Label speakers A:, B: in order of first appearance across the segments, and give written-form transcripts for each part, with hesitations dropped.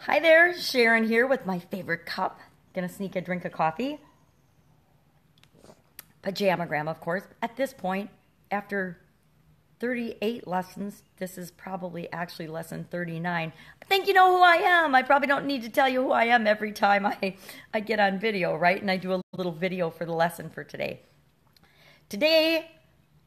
A: Hi there, Sharon here with my favorite cup. Gonna sneak a drink of coffee. Pajama Gramma, of course. At this point, after 38 lessons, this is probably actually lesson 39. I think you know who I am. I probably don't need to tell you who I am every time I get on video, right? And I do a little video for the lesson for today. Today,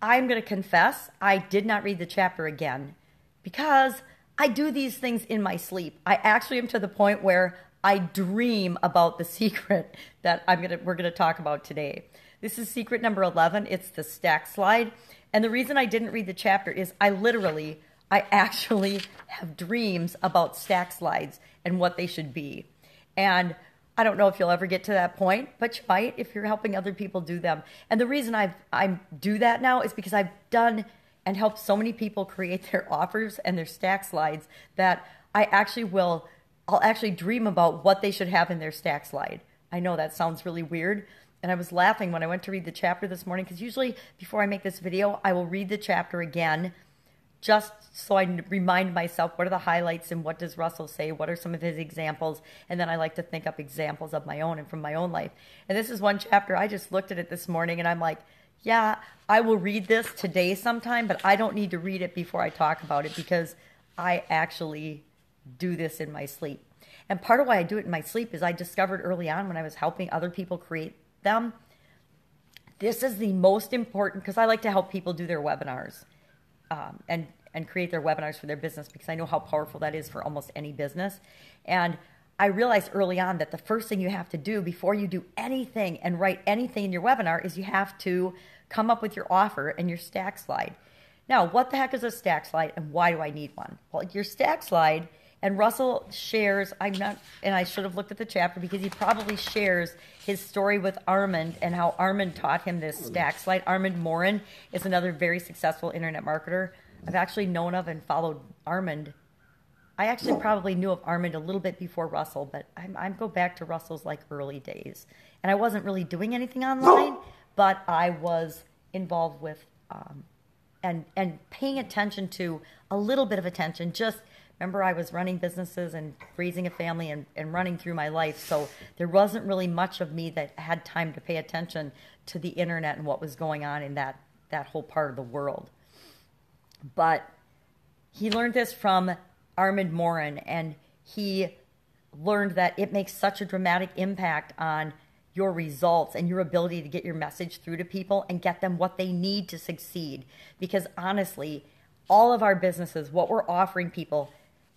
A: I'm gonna confess, I did not read the chapter again because I do these things in my sleep. I actually am to the point where I dream about the secret that we're gonna talk about today. This is secret number 11. It's the stack slide. And the reason I didn't read the chapter is I actually have dreams about stack slides and what they should be. And I don't know if you'll ever get to that point, but you might if you're helping other people do them. And the reason I do that now is because I've done and helped so many people create their offers and their stack slides that I'll actually dream about what they should have in their stack slide. I know that sounds really weird. And I was laughing when I went to read the chapter this morning because usually before I make this video, I will read the chapter again just so I remind myself what are the highlights and what does Russell say, what are some of his examples, and then I like to think up examples of my own and from my own life. And this is one chapter, I just looked at it this morning and I'm like, yeah, I will read this today sometime, but I don't need to read it before I talk about it because I actually do this in my sleep. And part of why I do it in my sleep is I discovered early on when I was helping other people create them, this is the most important, because I like to help people do their webinars and create their webinars for their business because I know how powerful that is for almost any business. And I realized early on that the first thing you have to do before you do anything and write anything in your webinar is you have to come up with your offer and your stack slide. Now, what the heck is a stack slide and why do I need one? Well, your stack slide, and Russell shares, and I should have looked at the chapter because he probably shares his story with Armand and how Armand taught him this stack slide. Armand Morin is another very successful internet marketer. I've actually known of and followed Armand. I actually probably knew of Armand a little bit before Russell, but I go back to Russell's like early days. And I wasn't really doing anything online, but I was involved with and paying attention to a little bit of attention. Just remember, I was running businesses and raising a family and running through my life, so there wasn't really much of me that had time to pay attention to the internet and what was going on in that whole part of the world. But he learned this from Armand Morin, and he learned that it makes such a dramatic impact on your results and your ability to get your message through to people and get them what they need to succeed. Because honestly, all of our businesses, what we're offering people,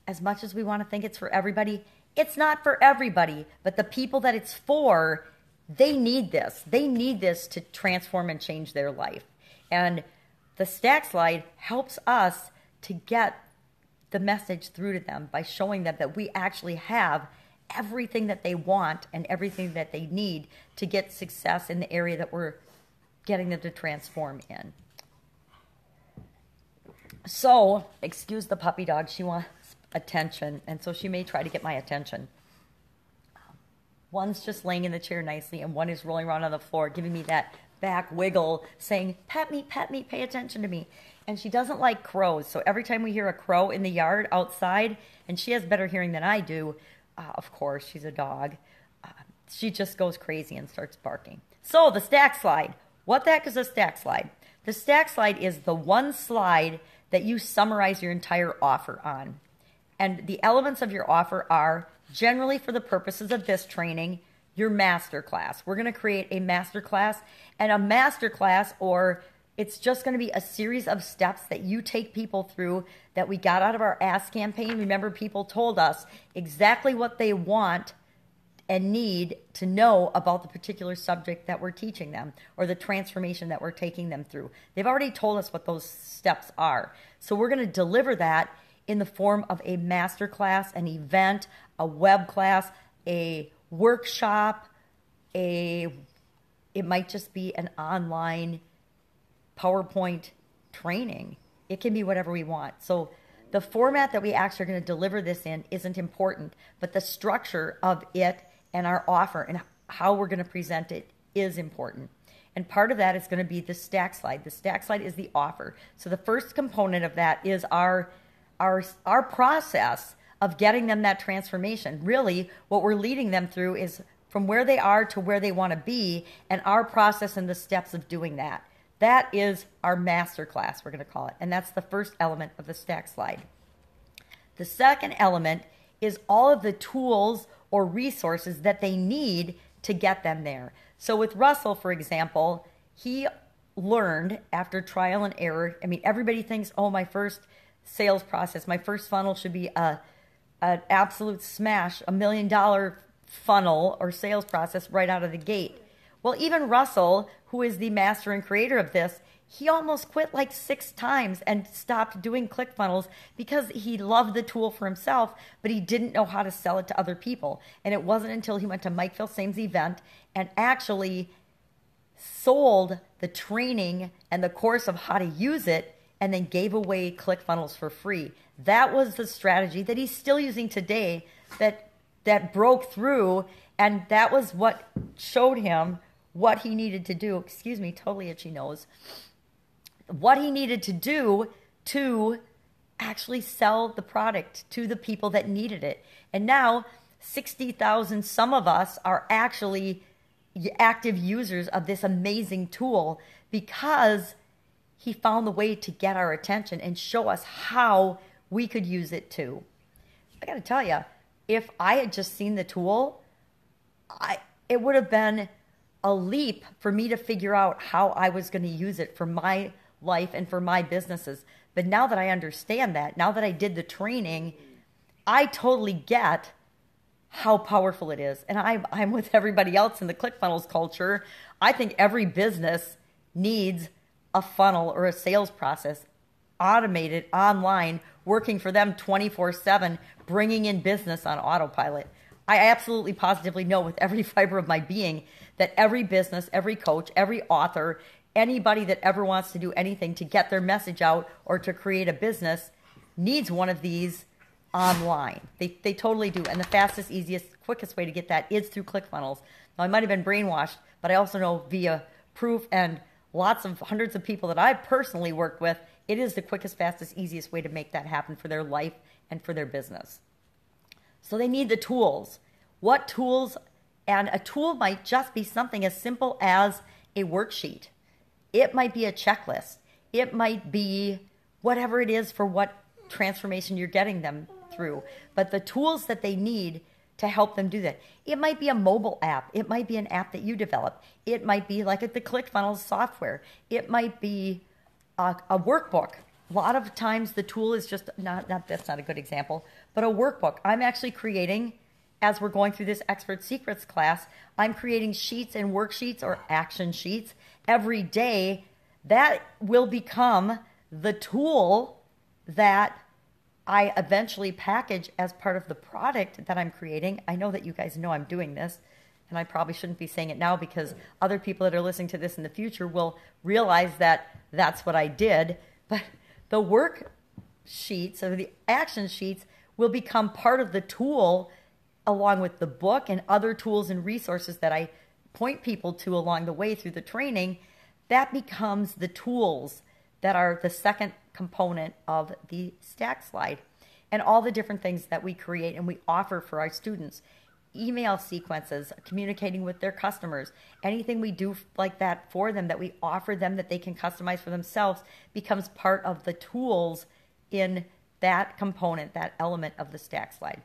A: as much as we want to think it's for everybody, it's not for everybody. But the people that it's for, they need this. They need this to transform and change their life. And the stack slide helps us to get the message through to them by showing them that we actually have everything that they want and everything that they need to get success in the area that we're getting them to transform in. So, excuse the puppy dog, she wants attention, and so she may try to get my attention. One's just laying in the chair nicely, and one is rolling around on the floor, giving me that back wiggle, saying, pet me, pay attention to me. And she doesn't like crows, so every time we hear a crow in the yard outside, and she has better hearing than I do, of course, she's a dog, she just goes crazy and starts barking. So, the stack slide. What the heck is a stack slide? The stack slide is the one slide that you summarize your entire offer on. And the elements of your offer are, generally for the purposes of this training, your master class. We're going to create a master class, and a master class, or it's just going to be a series of steps that you take people through that we got out of our Ask campaign. Remember, people told us exactly what they want and need to know about the particular subject that we're teaching them or the transformation that we're taking them through. They've already told us what those steps are. So we're going to deliver that in the form of a master class, an event, a web class, a workshop, it might just be an online PowerPoint training. It can be whatever we want. So the format that we actually are going to deliver this in isn't important, but the structure of it and our offer and how we're going to present it is important. And part of that is going to be the stack slide. The stack slide is the offer. So the first component of that is our process of getting them that transformation. Really, what we're leading them through is from where they are to where they want to be, and our process and the steps of doing that. That is our master class, we're going to call it. And that's the first element of the stack slide. The second element is all of the tools or resources that they need to get them there. So with Russell, for example, he learned after trial and error. I mean, everybody thinks, oh, my first sales process, my first funnel should be an absolute smash, $1 million funnel or sales process right out of the gate. Well, even Russell, who is the master and creator of this, he almost quit like 6 times and stopped doing ClickFunnels because he loved the tool for himself, but he didn't know how to sell it to other people. And it wasn't until he went to Mike Filsame's event and actually sold the training and the course of how to use it and then gave away ClickFunnels for free. That was the strategy that he's still using today that broke through, and that was what showed him what he needed to do. Excuse me, totally itchy nose. What he needed to do to actually sell the product to the people that needed it. And now 60,000, some of us are actually active users of this amazing tool because he found the way to get our attention and show us how we could use it too. I got to tell you, if I had just seen the tool, it would have been a leap for me to figure out how I was going to use it for my life and for my businesses. But now that I understand that, now that I did the training, I totally get how powerful it is. And I'm with everybody else in the ClickFunnels culture. I think every business needs a funnel or a sales process automated, online, working for them 24/7, bringing in business on autopilot. I absolutely positively know with every fiber of my being that every business, every coach, every author, anybody that ever wants to do anything to get their message out or to create a business needs one of these online. They totally do. And the fastest, easiest, quickest way to get that is through ClickFunnels. Now, I might have been brainwashed, but I also know via proof and hundreds of people that I've personally worked with, it is the quickest, fastest, easiest way to make that happen for their life and for their business. So they need the tools. What tools? And a tool might just be something as simple as a worksheet. It might be a checklist. It might be whatever it is for what transformation you're getting them through. But the tools that they need to help them do that. It might be a mobile app. It might be an app that you develop. It might be like the ClickFunnels software. It might be a workbook. A lot of times the tool is just, that's not a good example, but a workbook. I'm actually creating, as we're going through this Expert Secrets class, I'm creating sheets and worksheets or action sheets every day that will become the tool that I eventually package as part of the product that I'm creating. I know that you guys know I'm doing this, and I probably shouldn't be saying it now because other people that are listening to this in the future will realize that that's what I did. But the worksheets or the action sheets will become part of the tool along with the book and other tools and resources that I point people to along the way through the training. That becomes the tools that are the second component of the stack slide, and all the different things that we create and we offer for our students. Email sequences, communicating with their customers, anything we do like that for them that we offer them that they can customize for themselves becomes part of the tools in that component, that element of the stack slide.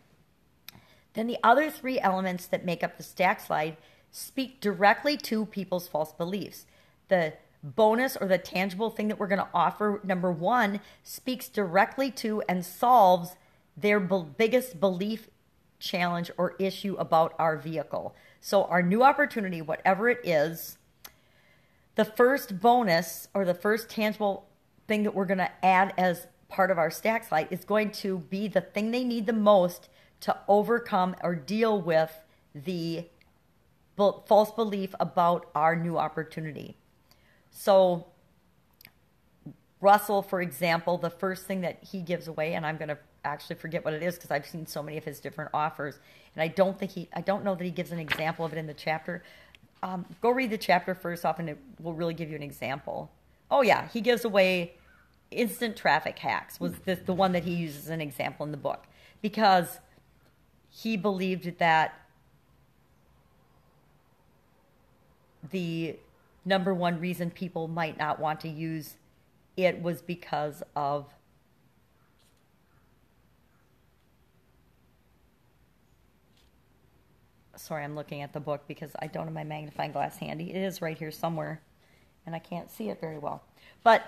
A: Then the other 3 elements that make up the stack slide speak directly to people's false beliefs. The bonus or the tangible thing that we're going to offer, number 1, speaks directly to and solves their biggest belief challenge or issue about our vehicle. So our new opportunity, whatever it is, the first bonus or the first tangible thing that we're going to add as part of our stack slide is going to be the thing they need the most to overcome or deal with the false belief about our new opportunity. So Russell, for example, the first thing that he gives away, and I'm going to actually forget what it is because I've seen so many of his different offers, and I don't know that he gives an example of it in the chapter. Go read the chapter first off, and it will really give you an example. Oh yeah, he gives away instant traffic hacks was the one that he uses as an example in the book. because he believed that the number one reason people might not want to use it was because of sorry, I'm looking at the book because I don't have my magnifying glass handy. It is right here somewhere, and I can't see it very well. But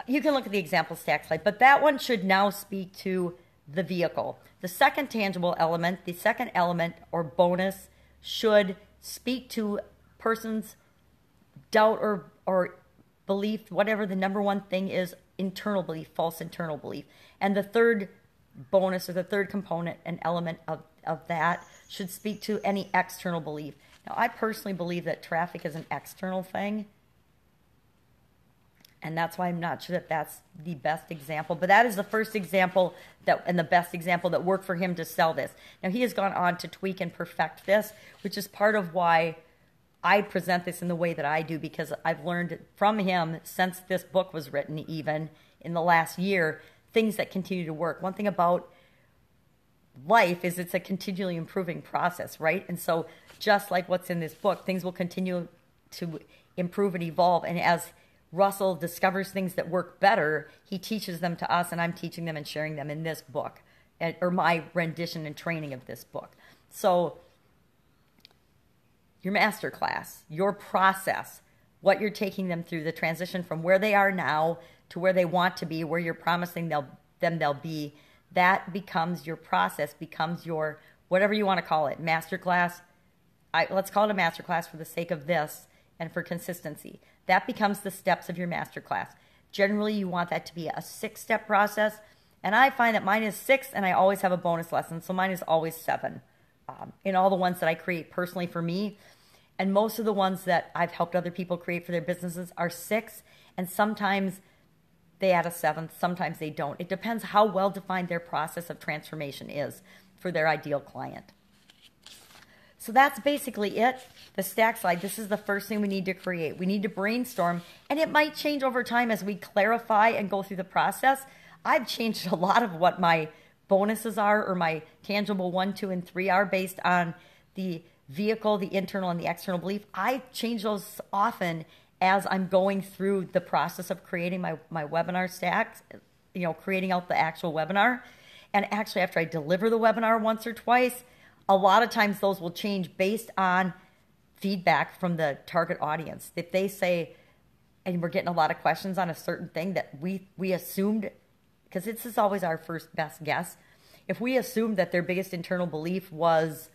A: you can look at the example stack slide. But that one should now speak to the vehicle. The second tangible element, the second element or bonus, should speak to person's doubt or belief, whatever the number one thing is, internal belief, false internal belief. And the third bonus or the third component and element of that should speak to any external belief. Now, I personally believe that traffic is an external thing, and that's why I'm not sure that that's the best example. But that is the first example and the best example that worked for him to sell this. Now, he has gone on to tweak and perfect this, which is part of why I present this in the way that I do, because I've learned from him since this book was written, even in the last year, things that continue to work. One thing about life is it's a continually improving process, right? And so just like what's in this book, things will continue to improve and evolve. And as Russell discovers things that work better, he teaches them to us, and I'm teaching them and sharing them in this book, or my rendition and training of this book. So your master class, your process, what you're taking them through, the transition from where they are now to where they want to be, where you're promising they'll be, that becomes your process, becomes your, whatever you want to call it, master class. Let's call it a master class for the sake of this and for consistency. That becomes the steps of your master class. Generally, you want that to be a 6-step process, and I find that mine is 6, and I always have a bonus lesson, so mine is always 7 in all the ones that I create personally for me. And most of the ones that I've helped other people create for their businesses are 6, and sometimes they add a 7th, sometimes they don't. It depends how well defined their process of transformation is for their ideal client. So that's basically it. The stack slide, this is the first thing we need to create. We need to brainstorm, and it might change over time as we clarify and go through the process. I've changed a lot of what my bonuses are, or my tangible 1, 2, and 3 are, based on the vehicle, the internal and the external belief. I change those often as I'm going through the process of creating my webinar stacks, creating out the actual webinar. And actually, after I deliver the webinar once or twice, a lot of times those will change based on feedback from the target audience. If they say, and we're getting a lot of questions on a certain thing that we assumed, because this is always our first best guess, if we assumed that their biggest internal belief was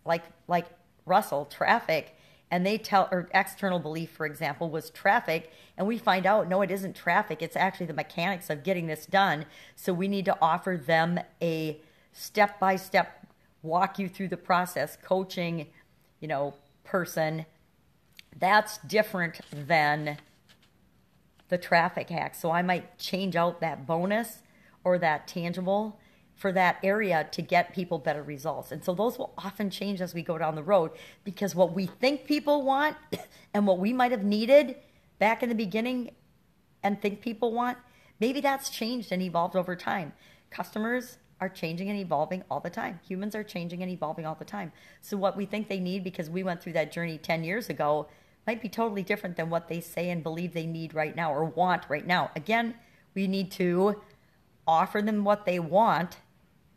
A: like Russell, traffic, and they tell, or external belief, for example, was traffic, and we find out, no, it isn't traffic, it's actually the mechanics of getting this done. So we need to offer them a step-by-step walk you through the process coaching, person. That's different than the traffic hack. So I might change out that bonus or that tangible for that area to get people better results. And so those will often change as we go down the road, because what we think people want and what we might have needed back in the beginning and think people want, maybe that's changed and evolved over time. Customers are changing and evolving all the time. Humans are changing and evolving all the time. So what we think they need because we went through that journey 10 years ago might be totally different than what they say and believe they need right now or want right now. Again, we need to offer them what they want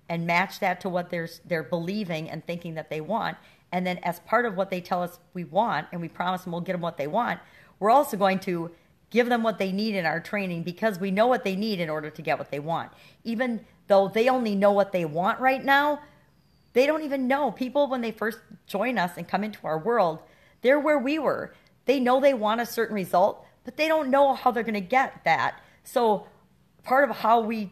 A: and match that to what they're believing and thinking that they want. And then as part of what they tell us we want, and we promise them we'll get them what they want, we're also going to give them what they need in our training, because we know what they need in order to get what they want. Even though they only know what they want right now, they don't even know. People, when they first join us and come into our world, they're where we were. They know they want a certain result, but they don't know how they're going to get that. So part of how we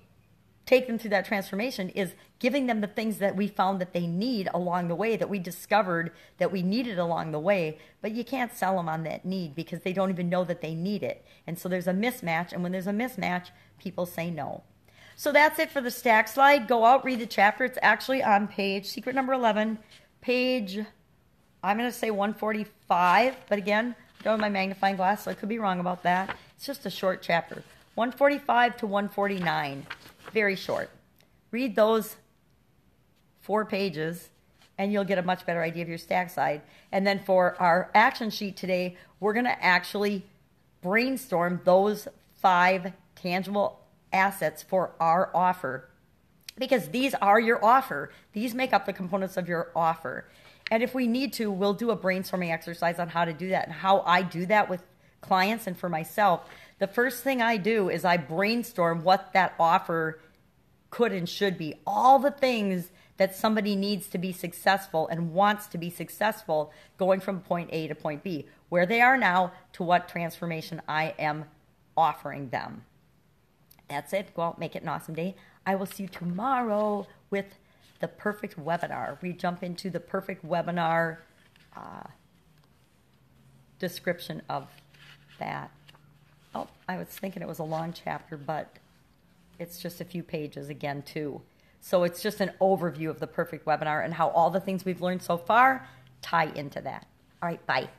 A: take them through that transformation is giving them the things that we found that they need along the way, that we discovered that we needed along the way. But you can't sell them on that need because they don't even know that they need it. And so there's a mismatch. And when there's a mismatch, people say no. So that's it for the stack slide. Go out, read the chapter. It's actually on page, secret number 11, page, I'm going to say 145. But again, I don't have my magnifying glass, so I could be wrong about that. It's just a short chapter. 145 to 149. Very short. Read those 4 pages, and you'll get a much better idea of your stack side. And then for our action sheet today, we're going to actually brainstorm those 5 tangible assets for our offer, because these are your offer. These make up the components of your offer. And if we need to, we'll do a brainstorming exercise on how to do that and how I do that with clients and for myself. The first thing I do is I brainstorm what that offer could and should be. All the things that somebody needs to be successful and wants to be successful going from point A to point B, where they are now to what transformation I am offering them. That's it. Go out, make it an awesome day. I will see you tomorrow with the perfect webinar. We jump into the perfect webinar description of that. Oh, I was thinking it was a long chapter, but it's just a few pages again, too. So it's just an overview of the perfect webinar and how all the things we've learned so far tie into that. All right, bye.